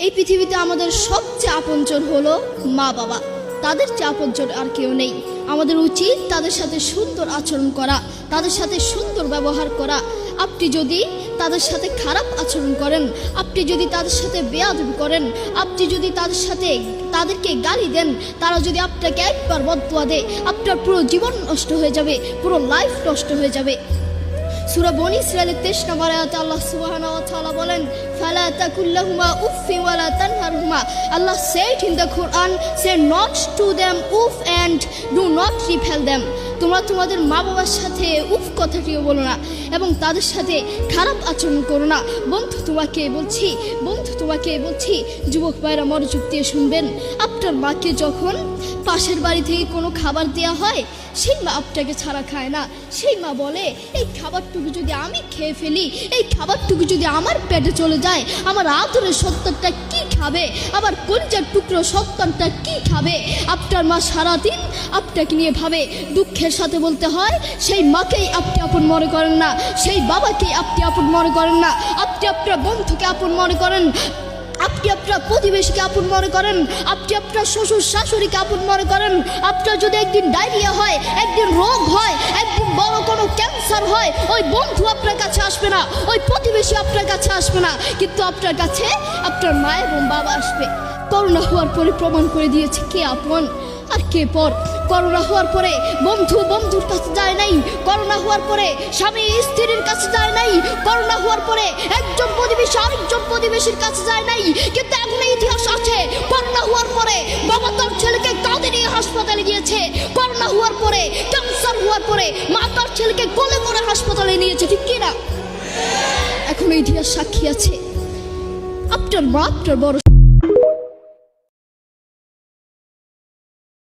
এই পৃথিবীতে আমাদের সবচেয়ে আপনজন হলো মা বাবা। তাদের চেয়ে আপনজন আর কেউ নেই। আমাদের উচিত তাদের সাথে সুন্দর আচরণ করা, তাদের সাথে সুন্দর ব্যবহার করা। আপনি যদি তাদের সাথে খারাপ আচরণ করেন, আপনি যদি তাদের সাথে বেয়াদবি করেন, আপনি যদি তাদেরকে গালি দেন, তারা যদি আপনাকে একবার বদদুয়া দেয়, আপনার পুরো জীবন নষ্ট হয়ে যাবে, পুরো লাইফ নষ্ট হয়ে যাবে। সূরা বনী ইসরাঈলের 23 নম্বর আয়াতে আল্লাহ সুবহানাহু ওয়া তাআলা বলেন, ফালা তাকুল্লাহুমা উফফি ওয়া লা তানহারহুমা। Allah said in the Quran, say not to them uff and do not repel them. তোমরা তোমাদের মা বাবার সাথে উফ কথাটিও বলো না এবং তাদের সাথে খারাপ আচরণ করো না। বন্ধু তোমাকে বলছি যুবক ভাইরা মনোযোগ দিয়ে শুনবেন। আপনার মাকে যখন পাশের বাড়ি থেকে কোনো খাবার দেওয়া হয়, সেই মা আপনাকে ছাড়া খায় না। সেই মা বলে, এই খাবারটুকু যদি আমি খেয়ে ফেলি, এই খাবারটুকু যদি আমার পেটে চলে যায়, আমার আদরের সন্তানটা কি খাবে, আমার কলিজার টুকরো সন্তানটা কি খাবে? আপনার মা সারাদিন আপনাকে নিয়ে ভাবে। দুঃখের সাথে বলতে হয়, সেই মাকেই আপনি আপন মনে করেন না, সেই বাবাকেই আপনি আপন মনে করেন না। আপনি আপনার বন্ধুকে আপন মনে করেন, আপনি আপনার প্রতিবেশীকে আপন মনে করেন, আপনি আপনার শ্বশুর শাশুড়িকে আপন মনে করেন। আপনার যদি একদিন ডায়রিয়া হয়, একদিন রোগ হয়, একদিন বড় কোনো ক্যান্সার হয়, ওই বন্ধু আপনার কাছে আসবে না, ওই প্রতিবেশী আপনার কাছে আসবে না, কিন্তু আপনার কাছে আপনার মা এবং বাবা আসবে। করোনা হওয়ার পরে প্রমাণ করে দিয়েছে কে আপন আর কে পর। করোনা হওয়ার পরে বন্ধু বন্ধুর কাছে যায় নাই, করোনা হওয়ার পরে স্বামী স্ত্রীর কাছে যায় নাই, করোনা হওয়ার পরে একজন প্রতিবেশী আরেকজন প্রতিবেশীর কাছে যায় নাই। কিন্তু এখন ইতিহাস আছে, করোনা হওয়ার পরে বাবা তার ছেলেকে কাঁধে নিয়ে হাসপাতালে গিয়েছে, করোনা হওয়ার পরে ক্যান্সার হওয়ার পরে মা তার ছেলেকে কোলে করে হাসপাতালে নিয়েছে, ঠিক কিনা? এখন ইতিহাস সাক্ষী আছে। আপনার মা আপনার বড়